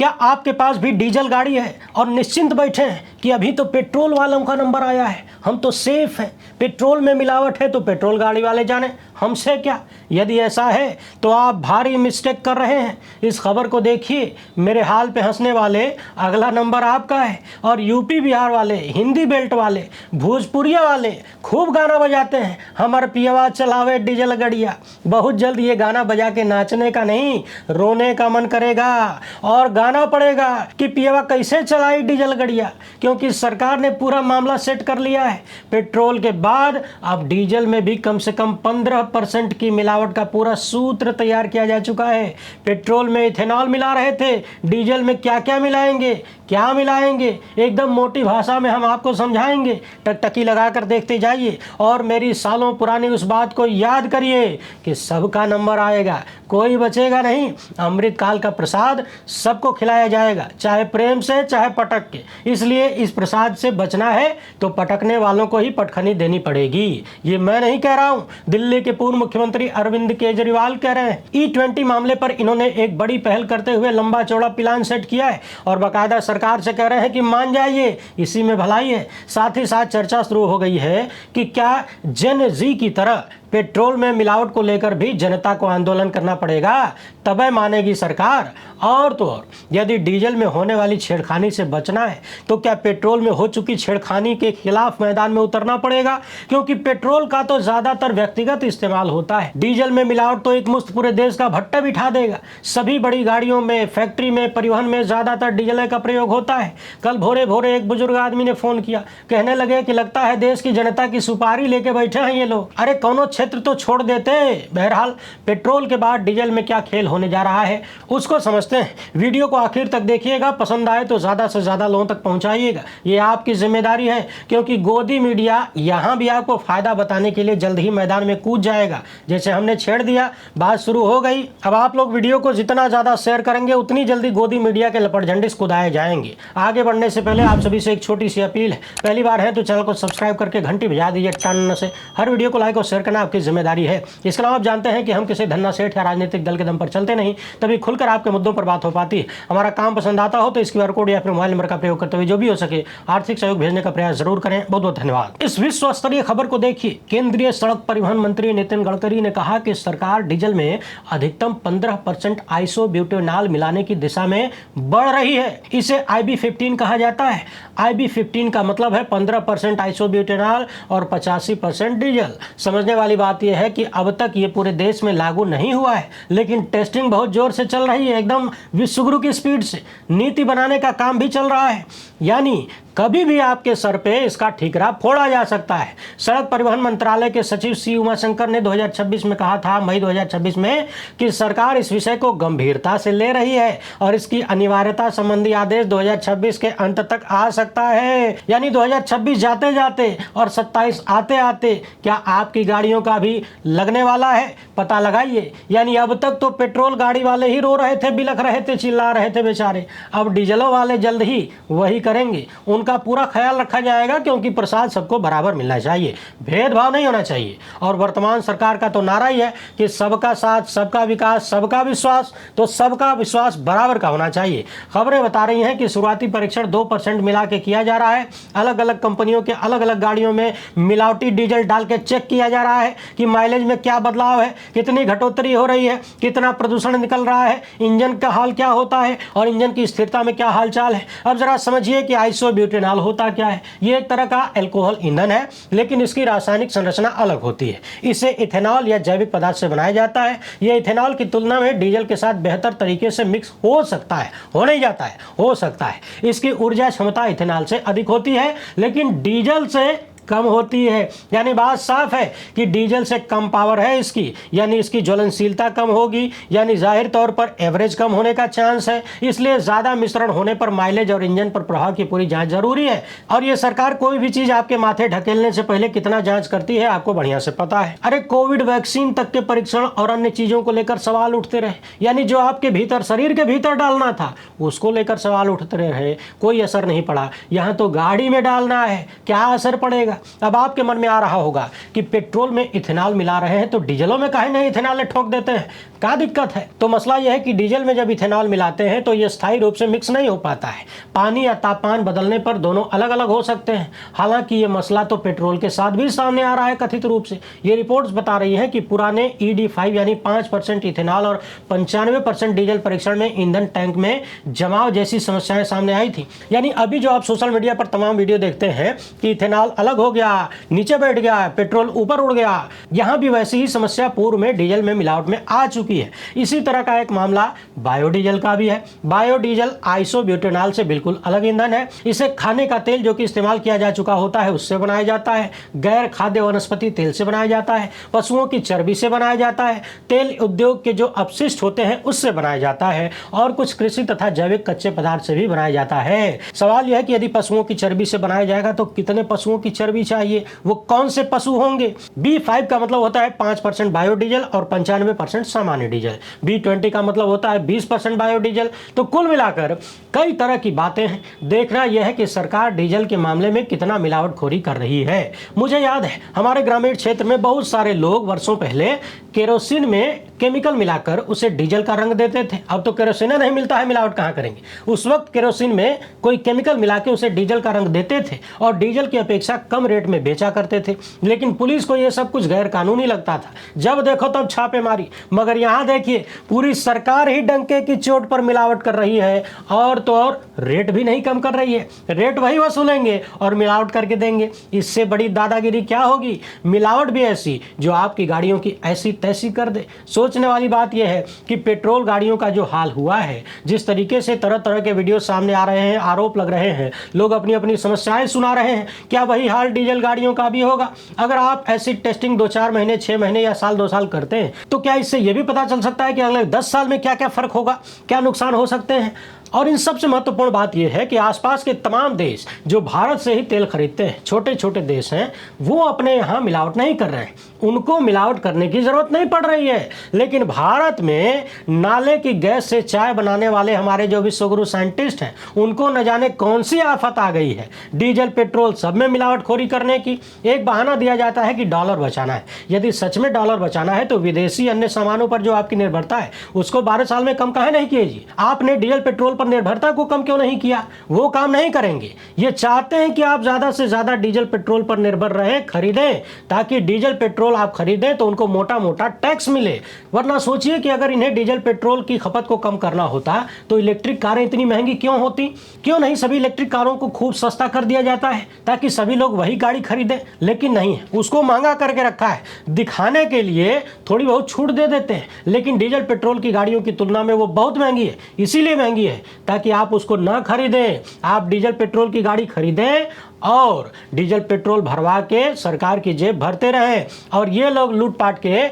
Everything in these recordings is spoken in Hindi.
क्या आपके पास भी डीजल गाड़ी है और निश्चिंत बैठे हैं कि अभी तो पेट्रोल वालों का नंबर आया है, हम तो सेफ हैं, पेट्रोल में मिलावट है तो पेट्रोल गाड़ी वाले जाने, हमसे क्या? यदि ऐसा है तो आप भारी मिस्टेक कर रहे हैं। इस खबर को देखिए, मेरे हाल पे हंसने वाले, अगला नंबर आपका है। और यूपी बिहार वाले, हिंदी बेल्ट वाले, भोजपुरिया वाले खूब गाना बजाते हैं, हमार पियवा चलावे डीजल गड़िया। बहुत जल्द ये गाना बजा के नाचने का नहीं, रोने का मन करेगा और गाना पड़ेगा कि पियवा कैसे चलाई डीजल गड़िया, क्योंकि सरकार ने पूरा मामला सेट कर लिया है। पेट्रोल के बाद अब डीजल में भी कम से कम 15% की मिलावट का पूरा सूत्र तैयार किया जा चुका है। पेट्रोल में इथेनॉल मिला रहे थे, डीजल में क्या क्या मिलाएंगे, क्या मिलाएंगे, एकदम मोटी भाषा में हम आपको समझाएंगे। टकटकी लगाकर देखते जाइए और मेरी सालों पुरानी उस बात को याद करिए कि सबका नंबर आएगा, कोई बचेगा नहीं। अमृत काल का प्रसाद सबको खिलाया जाएगा, चाहे प्रेम से चाहे पटक के। इसलिए इस प्रसाद से बचना है तो पटकने वालों को ही पटखनी देनी पड़ेगी। ये मैं नहीं कह रहा हूँ, दिल्ली के पूर्व मुख्यमंत्री अरविंद केजरीवाल कह रहे हैं। E20 मामले पर इन्होंने एक बड़ी पहल करते हुए लंबा चौड़ा प्लान सेट किया है और बाकायदा सरकार से कह रहे हैं कि मान जाइए, इसी में भलाई है। साथ ही साथ चर्चा शुरू हो गई है कि क्या जेन जी की तरह पेट्रोल में मिलावट को लेकर भी जनता को आंदोलन करना पड़ेगा, तब मानेगी सरकार। और तो और, यदि डीजल में होने वाली छेड़खानी से बचना है तो क्या पेट्रोल में हो चुकी छेड़खानी के खिलाफ मैदान में उतरना पड़ेगा, क्योंकि पेट्रोल का तो ज्यादातर व्यक्तिगत इस्तेमाल होता है। डीजल में मिलावट तो एक मुश्त पूरे देश का भट्टा बिठा देगा। सभी बड़ी गाड़ियों में, फैक्ट्री में, परिवहन में ज्यादातर डीजल का प्रयोग होता है। कल भोरे भोरे एक बुजुर्ग आदमी ने फोन किया, कहने लगे कि लगता है देश की जनता की सुपारी लेके बैठे हैं ये लोग। अरे कौनो क्षेत्र तो छोड़ देते। बहरहाल पेट्रोल के बाद डीजल में क्या खेल होने जा रहा है उसको समझते हैं। वीडियो को आखिर तक देखिएगा, पसंद आए तो ज्यादा से ज्यादा लोगों तक पहुंचाइएगा, ये आपकी जिम्मेदारी है, क्योंकि गोदी मीडिया यहां भी आपको फायदा बताने के लिए जल्द ही मैदान में कूद जाएगा। जैसे हमने छेड़ दिया, बात शुरू हो गई। अब आप लोग वीडियो को जितना ज्यादा शेयर करेंगे उतनी जल्दी गोदी मीडिया के लपट झंडे कुदाए जाएंगे। आगे बढ़ने से पहले आप सभी से एक छोटी सी अपील है, पहली बार है तो चैनल को सब्सक्राइब करके घंटी बजा दीजिए टन से। हर वीडियो को लाइक और शेयर करना आपकी जिम्मेदारी है। इसके अलावा आप जानते हैं कि हम किसी धन्ना सेठ या राजनीतिक दल के दम पर चलते नहीं, तभी खुलकर आपके मुद्दों पर बात हो पाती है। हमारा काम पसंद आता हो तो इस QR कोड या फिर मोबाइल नंबर का प्रयोग करते हुए जो भी हो सके आर्थिक सहयोग भेजने का प्रयास जरूर करें। बहुत बहुत धन्यवाद। इस विश्व स्तरीय खबर को देखिए। केंद्रीय सड़क परिवहन मंत्री नितिन गडकरी ने कहा कि सरकार डीजल में अधिकतम 15% आइसोब्यूटेनॉल मिलाने की दिशा में बढ़ रही है। इसे IB15 कहा जाता है। IB15 का मतलब है 15% आइसोब्यूटेनॉल और 85% डीजल। समझने वाली बात यह है कि अब तक ये पूरे देश में लागू नहीं हुआ है, लेकिन टेस्टिंग बहुत जोर से चल रही है, एकदम विश्वगुरु की स्पीड से। नीति बनाने का काम भी चल रहा है, यानी कभी भी आपके सर पे इसका ठीकरा फोड़ा जा सकता है। सड़क परिवहन मंत्रालय के सचिव C उमाशंकर ने 2026 में कहा था, मई 2026 में, कि सरकार इस विषय को गंभीरता से ले रही है और इसकी अनिवार्यता संबंधी आदेश 2026 के अंत तक आ सकता है। यानी 2026 जाते जाते और 27 आते आते क्या आपकी गाड़ियों का भी लगने वाला है, पता लगाइए। यानी अब तक तो पेट्रोल गाड़ी वाले ही रो रहे थे, बिलख रहे थे, चिल्ला रहे थे बेचारे, अब डीजलों वाले जल्द ही वही करेंगे। उनका पूरा ख्याल रखा जाएगा, क्योंकि प्रसाद सबको बराबर मिलना चाहिए, भेदभाव नहीं होना चाहिए। और वर्तमान सरकार का तो नारा ही है कि सबका साथ, सबका विकास, सबका विश्वास, तो सबका विश्वास बराबर का होना चाहिए। खबरें बता रही हैं कि शुरुआती परीक्षण 2% मिला के किया जा रहा है। अलग अलग कंपनियों के अलग अलग गाड़ियों में मिलावटी डीजल डाल के चेक किया जा रहा है कि माइलेज में क्या बदलाव है, कितनी घटोत्तरी हो रही है, कितना प्रदूषण निकल रहा है, इंजन का हाल क्या होता है और इंजन की स्थिरता में क्या हालचाल है। अब जरा समझिए कि आइसोब्यूटेनॉल होता क्या है। ये एक तरह का अल्कोहल ईंधन है, लेकिन इसकी रासायनिक संरचना अलग होती है। इसे इथेनॉल या जैविक पदार्थ से बनाया जाता है। यह इथेनॉल की तुलना में डीजल के साथ बेहतर तरीके से मिक्स हो सकता है, हो नहीं जाता है, हो सकता है। इसकी ऊर्जा क्षमता इथेनॉल से अधिक होती है, लेकिन डीजल से कम होती है। यानी बात साफ है कि डीजल से कम पावर है इसकी, यानी इसकी ज्वलनशीलता कम होगी, यानी जाहिर तौर पर एवरेज कम होने का चांस है। इसलिए ज्यादा मिश्रण होने पर माइलेज और इंजन पर प्रभाव की पूरी जांच जरूरी है। और ये सरकार कोई भी चीज आपके माथे ढकेलने से पहले कितना जांच करती है आपको बढ़िया से पता है। अरे कोविड वैक्सीन तक के परीक्षण और अन्य चीजों को लेकर सवाल उठते रहे, यानी जो आपके भीतर, शरीर के भीतर डालना था उसको लेकर सवाल उठते रहे, कोई असर नहीं पड़ा। यहाँ तो गाड़ी में डालना है, क्या असर पड़ेगा। अब आपके मन में आ रहा होगा कि पेट्रोल में इथेनॉल मिला रहे हैं तो डीजलों में काहे नहीं इथेनॉल ठोक देते हैं। क्या दिक्कत है? तो मसला यह है कि डीजल में जब इथेनॉल मिलाते हैं तो ये स्थायी रूप से मिक्स नहीं हो पाता है। पानी या तापमान बदलने पर दोनों अलग अलग हो सकते हैं। हालांकि ये मसला तो पेट्रोल के साथ भी सामने आ रहा है कथित रूप से। ये रिपोर्ट्स बता रही हैं कि पुराने ED5 यानी 5% इथेनॉल और 95% डीजल परीक्षण में ईंधन टैंक में जमाव जैसी समस्याएं सामने आई थी। यानी अभी जो आप सोशल मीडिया पर तमाम वीडियो देखते हैं कि इथेनॉल अलग हो गया, नीचे बैठ गया, पेट्रोल ऊपर उड़ गया, यहां भी वैसी ही समस्या पूर्व में डीजल में मिलावट में आ चुकी है। इसी तरह का एक मामला बायोडीजल का भी है। बायोडीजल आइसोब्यूटेनॉल से बिल्कुल अलग ईंधन है। इसे खाने का तेल जो कि इस्तेमाल किया जा चुका होता है उससे बनाया जाता है, गैर खाद्य वनस्पति तेल से बनाया जाता है, पशुओं की चर्बी से बनाया जाता है, तेल उद्योग के जो अपशिष्ट होते हैं उससे बनाया जाता है और कुछ कृषि तथा जैविक कच्चे पदार्थ से भी बनाया जाता है। सवाल यह है कि यदि पशुओं की चर्बी से बनाया जाएगा तो कितने पशुओं की चर्बी चाहिए, वो कौन से पशु होंगे? B5 का मतलब होता है 5% बायोडीजल और 95% सामान्य डीजल। B20 का मतलब होता है 20% बायोडीजल। तो कुल मिलाकर कई तरह की बातें हैं। देखना यह है कि सरकार डीजल के मामले में कितना मिलावटखोरी कर रही है। मुझे याद है हमारे ग्रामीण क्षेत्र में बहुत सारे लोग वर्षों पहले केरोसिन में केमिकल मिलाकर उसे डीजल का रंग देते थे। अब तो केरोसिन नहीं मिलता है, मिलावट कहाँ करेंगे? उस वक्त केरोसिन में कोई केमिकल मिला के उसे डीजल का रंग देते थे और डीजल की अपेक्षा कम रेट में बेचा करते थे। लेकिन पुलिस को यह सब कुछ गैर कानूनी लगता था, जब देखो तब छापेमारी। मगर यहाँ देखिए पूरी सरकार ही डंके की चोट पर मिलावट कर रही है और तो और रेट भी नहीं कम कर रही है। रेट वही वसूलेंगे और मिलावट करके देंगे। इससे बड़ी दादागिरी क्या होगी? मिलावट भी ऐसी जो आपकी गाड़ियों की ऐसी तैसी कर दे। सोचने वाली बात यह है कि पेट्रोल गाड़ियों का जो हाल हुआ है, जिस तरीके से तरह तरह के वीडियो सामने आ रहे हैं, आरोप लग रहे हैं, लोग अपनी अपनी समस्याएं सुना रहे हैं, क्या वही हाल डीजल गाड़ियों का भी होगा? अगर आप ऐसी टेस्टिंग 2-4 महीने, 6 महीने या साल 2 साल करते हैं तो क्या इससे यह भी पता चल सकता है कि अगले 10 साल में क्या क्या फर्क होगा, क्या नुकसान हो सकते हैं? और इन सबसे महत्वपूर्ण बात यह है कि आसपास के तमाम देश जो भारत से ही तेल खरीदते हैं, छोटे छोटे देश हैं, वो अपने यहाँ मिलावट नहीं कर रहे हैं। उनको मिलावट करने की जरूरत नहीं पड़ रही है। लेकिन भारत में नाले की गैस से चाय बनाने वाले हमारे जो विश्वगुरु साइंटिस्ट हैं, उनको न जाने कौन सी आफत आ गई है। डीजल पेट्रोल सब में मिलावटखोरी करने की एक बहाना दिया जाता है कि डॉलर बचाना है। यदि सच में डॉलर बचाना है तो विदेशी अन्य सामानों पर जो आपकी निर्भरता है उसको 12 साल में कम काहे नहीं कीजिए। आपने डीजल पेट्रोल पर निर्भरता को कम क्यों नहीं किया? वो काम नहीं करेंगे। ये चाहते हैं कि आप ज्यादा से ज्यादा डीजल पेट्रोल पर निर्भर रहें, खरीदें, ताकि डीजल पेट्रोल आप खरीदें तो उनको मोटा मोटा टैक्स मिले। वरना सोचिए कि अगर इन्हें डीजल पेट्रोल की खपत को कम करना होता तो इलेक्ट्रिक कारें इतनी महंगी क्यों होती? क्यों नहीं सभी इलेक्ट्रिक कारों को खूब सस्ता कर दिया जाता है ताकि सभी लोग वही गाड़ी खरीदें? लेकिन नहीं है, उसको महंगा करके रखा है। दिखाने के लिए थोड़ी बहुत छूट दे देते हैं, लेकिन डीजल पेट्रोल की गाड़ियों की तुलना में वो बहुत महंगी है। इसीलिए महंगी है ताकि आप उसको ना खरीदें। आप डीजल पेट्रोल की गाड़ी खरीदें और डीजल पेट्रोल भरवा के सरकार की जेब भरते रहें और ये लोग लूटपाट के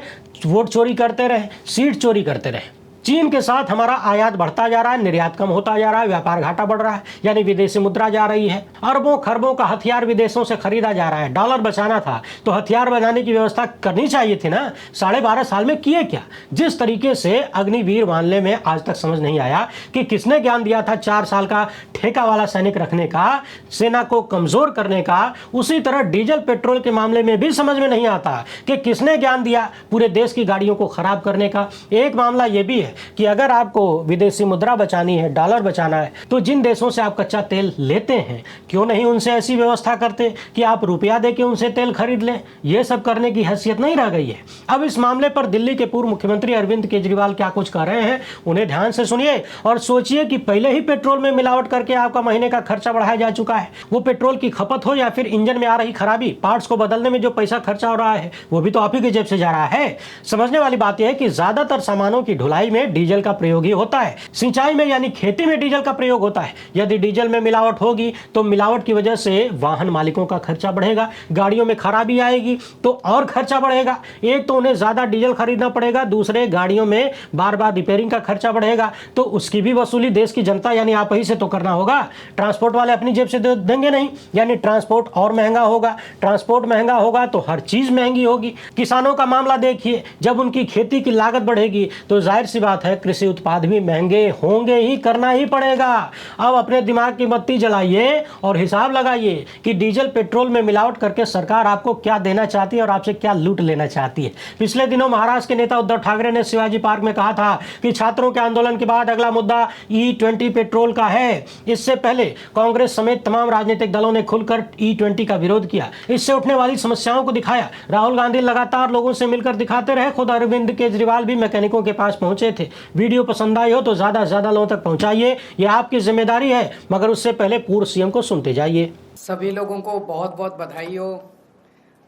वोट चोरी करते रहें, सीट चोरी करते रहें। चीन के साथ हमारा आयात बढ़ता जा रहा है, निर्यात कम होता जा रहा है, व्यापार घाटा बढ़ रहा है, यानी विदेशी मुद्रा जा रही है। अरबों खरबों का हथियार विदेशों से खरीदा जा रहा है। डॉलर बचाना था तो हथियार बनाने की व्यवस्था करनी चाहिए थी ना। 12.5 साल में किए क्या? जिस तरीके से अग्निवीर मामले में आज तक समझ नहीं आया कि किसने ज्ञान दिया था 4 साल का ठेका वाला सैनिक रखने का, सेना को कमजोर करने का, उसी तरह डीजल पेट्रोल के मामले में भी समझ में नहीं आता कि किसने ज्ञान दिया पूरे देश की गाड़ियों को खराब करने का। एक मामला यह भी है कि अगर आपको विदेशी मुद्रा बचानी है, डॉलर बचाना है, तो जिन देशों से आप कच्चा तेल लेते हैं क्यों नहीं उनसे ऐसी व्यवस्था करते कि आप रुपया देके उनसे तेल खरीद लें? ये सब करने की हैसियत नहीं रह गई है। अब इस मामले पर दिल्ली के पूर्व मुख्यमंत्री अरविंद केजरीवाल क्या कुछ कह रहे हैं, उन्हें ध्यान से सुनिए और सोचिए कि पहले ही पेट्रोल में मिलावट करके आपका महीने का खर्चा बढ़ाया जा चुका है। वो पेट्रोल की खपत हो या फिर इंजन में आ रही खराबी, पार्ट्स को बदलने में जो पैसा खर्चा हो रहा है वो भी तो आप ही की जेब से जा रहा है। समझने वाली बात यह है कि ज्यादातर सामानों की ढुलाई में डीजल का प्रयोग ही होता है। सिंचाई में यानी खेती में डीजल का प्रयोग होता है। यदि डीजल में मिलावट होगी तो मिलावट की वजह से वाहन मालिकों का खर्चा बढ़ेगा, गाड़ियों में खराबी आएगी तो और खर्चा बढ़ेगा। एक तो उन्हें ज्यादा डीजल खरीदना पड़ेगा, दूसरे गाड़ियों में बार बार रिपेयरिंग का खर्चा बढ़ेगा, तो उसकी भी वसूली देश की जनता यानी आप ही से तो करना होगा? ट्रांसपोर्ट वाले अपनी जेब से देंगे नहीं, यानी ट्रांसपोर्ट और महंगा होगा। ट्रांसपोर्ट महंगा होगा तो हर चीज़ महंगी होगी। किसानों का मामला देखिए, जब उनकी खेती की लागत बढ़ेगी तो जाहिर सी बात है कृषि उत्पाद भी महंगे होंगे ही, करना ही पड़ेगा। अब अपने दिमाग की बत्ती जलाइए और हिसाब लगाइए कि डीजल पेट्रोल में मिलावट करके सरकार आपको क्या देना चाहती है और आपसे क्या लूट लेना चाहती है। पिछले दिनों महाराष्ट्र के नेता उद्धव ठाकरे ने शिवाजी पार्क में कहा था कि छात्रों के आंदोलन के बाद अगला मुद्दा E20 पेट्रोल का है। इससे पहले कांग्रेस समेत तमाम राजनीतिक दलों ने खुलकर E20 का विरोध किया, इससे उठने वाली समस्याओं को दिखाया। राहुल गांधी लगातार लोगों से मिलकर दिखाते रहे। खुद अरविंद केजरीवाल भी मैकेनिकों के पास पहुंचे थे। वीडियो पसंद आई हो तो ज्यादा से ज्यादा लोगों तक पहुंचाइए, यह आपकी जिम्मेदारी है, मगर उससे पहले पूर्व सीएम को सुनते जाइए। सभी लोगों को बहुत बहुत बधाई हो।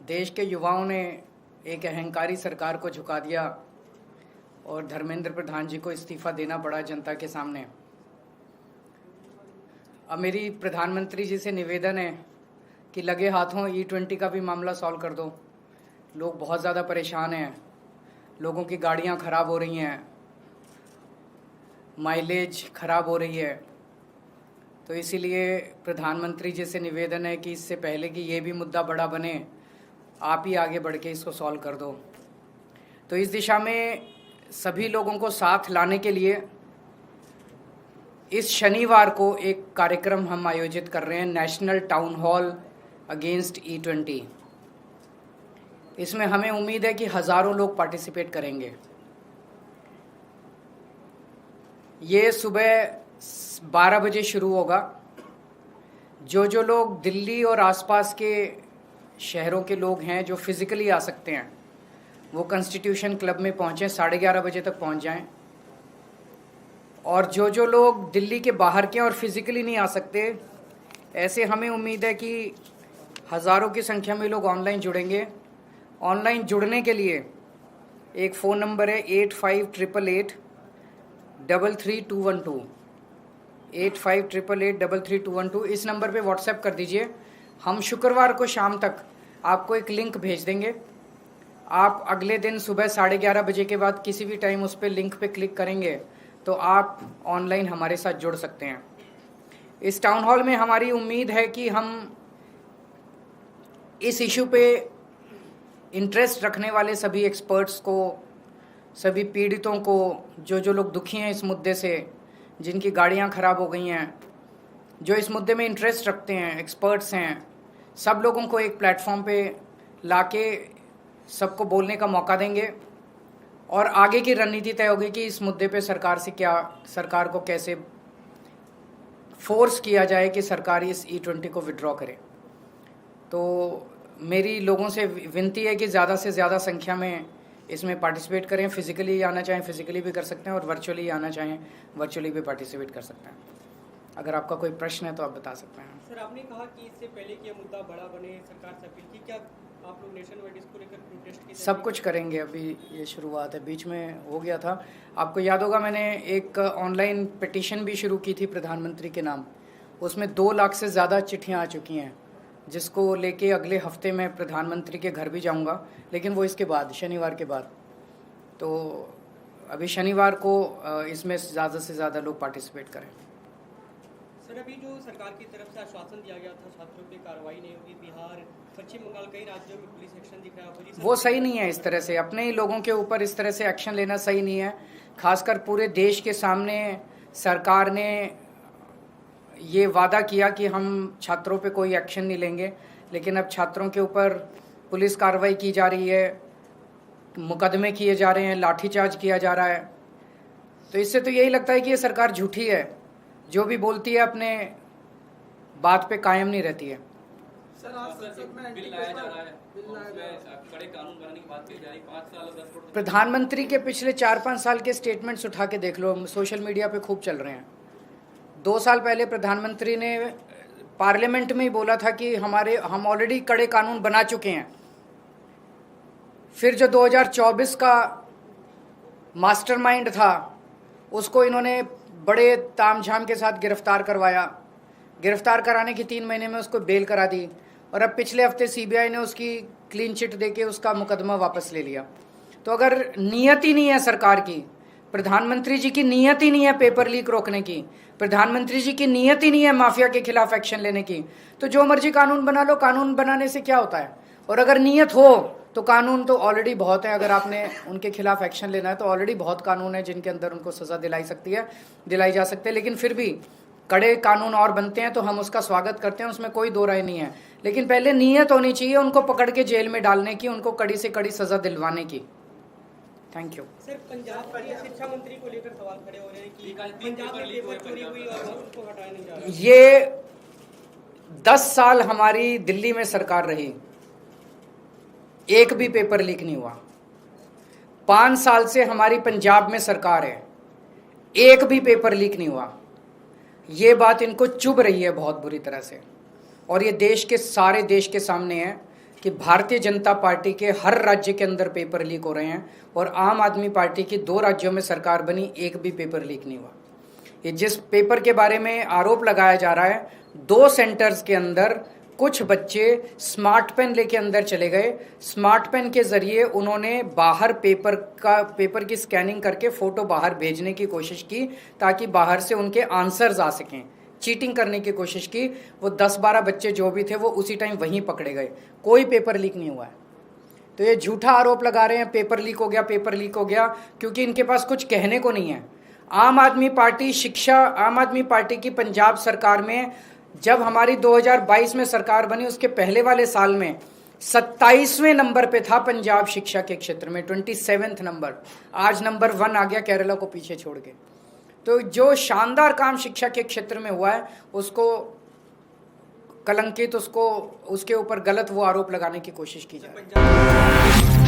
देश के युवाओं ने एक अहंकारी सरकार को झुका दिया और धर्मेंद्र प्रधान जी को इस्तीफा देना पड़ा जनता के सामने। अब मेरी प्रधानमंत्री जी से निवेदन है कि लगे हाथों E20 का भी मामला सॉल्व कर दो। लोग बहुत ज़्यादा परेशान हैं, लोगों की गाड़ियां ख़राब हो रही हैं, माइलेज ख़राब हो रही है। तो इसीलिए प्रधानमंत्री जी से निवेदन है कि इससे पहले कि ये भी मुद्दा बड़ा बने, आप ही आगे बढ़ के इसको सॉल्व कर दो। तो इस दिशा में सभी लोगों को साथ लाने के लिए इस शनिवार को एक कार्यक्रम हम आयोजित कर रहे हैं, national town hall against E20। इसमें हमें उम्मीद है कि हज़ारों लोग पार्टिसिपेट करेंगे। ये सुबह 12 बजे शुरू होगा। जो लोग दिल्ली और आसपास के शहरों के लोग हैं जो फिज़िकली आ सकते हैं वो कॉन्स्टिट्यूशन क्लब में पहुँचें, 11:30 बजे तक पहुँच जाएं। और जो लोग दिल्ली के बाहर के और फिज़िकली नहीं आ सकते, ऐसे हमें उम्मीद है कि हज़ारों की संख्या में लोग ऑनलाइन जुड़ेंगे। ऑनलाइन जुड़ने के लिए एक फ़ोन नंबर है 8588883212, 8588883212। इस नंबर पे व्हाट्सएप कर दीजिए। हम शुक्रवार को शाम तक आपको एक लिंक भेज देंगे। आप अगले दिन सुबह 11:30 बजे के बाद किसी भी टाइम उस पर लिंक पे क्लिक करेंगे तो आप ऑनलाइन हमारे साथ जुड़ सकते हैं। इस टाउन हॉल में हमारी उम्मीद है कि हम इस इशू पे इंटरेस्ट रखने वाले सभी एक्सपर्ट्स को, सभी पीड़ितों को, जो लोग दुखी हैं इस मुद्दे से, जिनकी गाड़ियां ख़राब हो गई हैं, जो इस मुद्दे में इंटरेस्ट रखते हैं, एक्सपर्ट्स हैं, सब लोगों को एक प्लेटफॉर्म पे लाके सबको बोलने का मौका देंगे। और आगे की रणनीति तय होगी कि इस मुद्दे पे सरकार को कैसे फोर्स किया जाए कि सरकार इस E20 को विड्रॉ करे। तो मेरी लोगों से विनती है कि ज़्यादा से ज़्यादा संख्या में इसमें पार्टिसिपेट करें। फिज़िकली आना चाहें फिज़िकली भी कर सकते हैं और वर्चुअली आना चाहें वर्चुअली भी पार्टिसिपेट कर सकते हैं। अगर आपका कोई प्रश्न है तो आप बता सकते हैं। सर, आपने कहा कि इससे पहले कि यह मुद्दा बड़ा बने, सरकार से अपील की, क्या आप लोग नेशन वाइड इसको लेकर प्रोटेस्ट की? सब कुछ करेंगे। अभी ये शुरुआत है, बीच में हो गया था। आपको याद होगा मैंने एक ऑनलाइन पिटीशन भी शुरू की थी प्रधानमंत्री के नाम। उसमें 2 लाख से ज़्यादा चिट्ठियाँ आ चुकी हैं, जिसको लेके अगले हफ्ते मैं प्रधानमंत्री के घर भी जाऊंगा, लेकिन वो इसके बाद, शनिवार के बाद। तो अभी शनिवार को इसमें ज़्यादा से ज़्यादा लोग पार्टिसिपेट करें। सर, अभी जो सरकार की तरफ से आश्वासन दिया गया था छात्रों पे कार्रवाई नहीं होगी, बिहार, पश्चिम बंगाल, कई राज्यों में पुलिस एक्शन दिख रहा है, वो सही नहीं है। इस तरह से अपने ही लोगों के ऊपर इस तरह से एक्शन लेना सही नहीं है। खासकर पूरे देश के सामने सरकार ने ये वादा किया कि हम छात्रों पे कोई एक्शन नहीं लेंगे, लेकिन अब छात्रों के ऊपर पुलिस कार्रवाई की जा रही है, मुकदमे किए जा रहे हैं, लाठीचार्ज किया जा रहा है। तो इससे तो यही लगता है कि ये सरकार झूठी है, जो भी बोलती है अपने बात पे कायम नहीं रहती है। सर, आज संसद में बिल लाया जा रहा है, उसमें कड़े कानून बनाने की बात की जा रही है। 5 साल और 10 करोड़ प्रधानमंत्री के पिछले 4-5 साल के स्टेटमेंट्स उठा के देख लो, सोशल मीडिया पे खूब चल रहे हैं। 2 साल पहले प्रधानमंत्री ने पार्लियामेंट में ही बोला था कि हम ऑलरेडी कड़े कानून बना चुके हैं। फिर जो 2024 का मास्टरमाइंड था उसको इन्होंने बड़े तामझाम के साथ गिरफ्तार करवाया। गिरफ्तार कराने की 3 महीने में उसको बेल करा दी और अब पिछले हफ्ते सीबीआई ने उसकी क्लीन चिट देके उसका मुकदमा वापस ले लिया। तो अगर नियत ही नहीं है सरकार की प्रधानमंत्री जी की नीयत ही नहीं है पेपर लीक रोकने की, प्रधानमंत्री जी की नीयत ही नहीं है माफिया के खिलाफ एक्शन लेने की। तो जो मर्जी कानून बना लो, कानून बनाने से क्या होता है? और अगर नीयत हो तो कानून तो ऑलरेडी बहुत है। अगर आपने उनके खिलाफ एक्शन लेना है तो ऑलरेडी बहुत कानून है जिनके अंदर उनको सजा दिलाई जा सकती है। लेकिन फिर भी कड़े कानून और बनते हैं तो हम उसका स्वागत करते हैं, उसमें कोई दो राय नहीं है। लेकिन पहले नीयत होनी चाहिए उनको पकड़ के जेल में डालने की, उनको कड़ी से कड़ी सजा दिलवाने की। Thank you. सर, पंजाब के शिक्षा मंत्री को लेकर सवाल खड़े हो रहे हैं कि पंजाब में पेपर चोरी हुई और उसको हटाया नहीं जा रहा। ये 10 साल हमारी दिल्ली में सरकार रही, एक भी पेपर लीक नहीं हुआ। 5 साल से हमारी पंजाब में सरकार है, एक भी पेपर लीक नहीं हुआ। ये बात इनको चुभ रही है बहुत बुरी तरह से, और ये देश के सारे देश के सामने है कि भारतीय जनता पार्टी के हर राज्य के अंदर पेपर लीक हो रहे हैं, और आम आदमी पार्टी की 2 राज्यों में सरकार बनी, एक भी पेपर लीक नहीं हुआ। ये जिस पेपर के बारे में आरोप लगाया जा रहा है, 2 सेंटर्स के अंदर कुछ बच्चे स्मार्ट पेन लेके अंदर चले गए, स्मार्ट पेन के जरिए उन्होंने बाहर पेपर की स्कैनिंग करके फोटो बाहर भेजने की कोशिश की ताकि बाहर से उनके आंसर्स आ सकें, चीटिंग करने की कोशिश की। वो 10-12 बच्चे जो भी थे वो उसी टाइम वहीं पकड़े गए, कोई पेपर लीक नहीं हुआ है। तो ये झूठा आरोप लगा रहे हैं पेपर लीक हो गया, क्योंकि इनके पास कुछ कहने को नहीं है। आम आदमी पार्टी की पंजाब सरकार में जब हमारी 2022 में सरकार बनी, उसके पहले वाले साल में 27वें नंबर पे था पंजाब शिक्षा के क्षेत्र में, 27th नंबर। आज नंबर 1 आ गया केरला को पीछे छोड़ के। तो जो शानदार काम शिक्षा के क्षेत्र में हुआ है उसको कलंकित, उसके ऊपर गलत वो आरोप लगाने की कोशिश की जा रही है।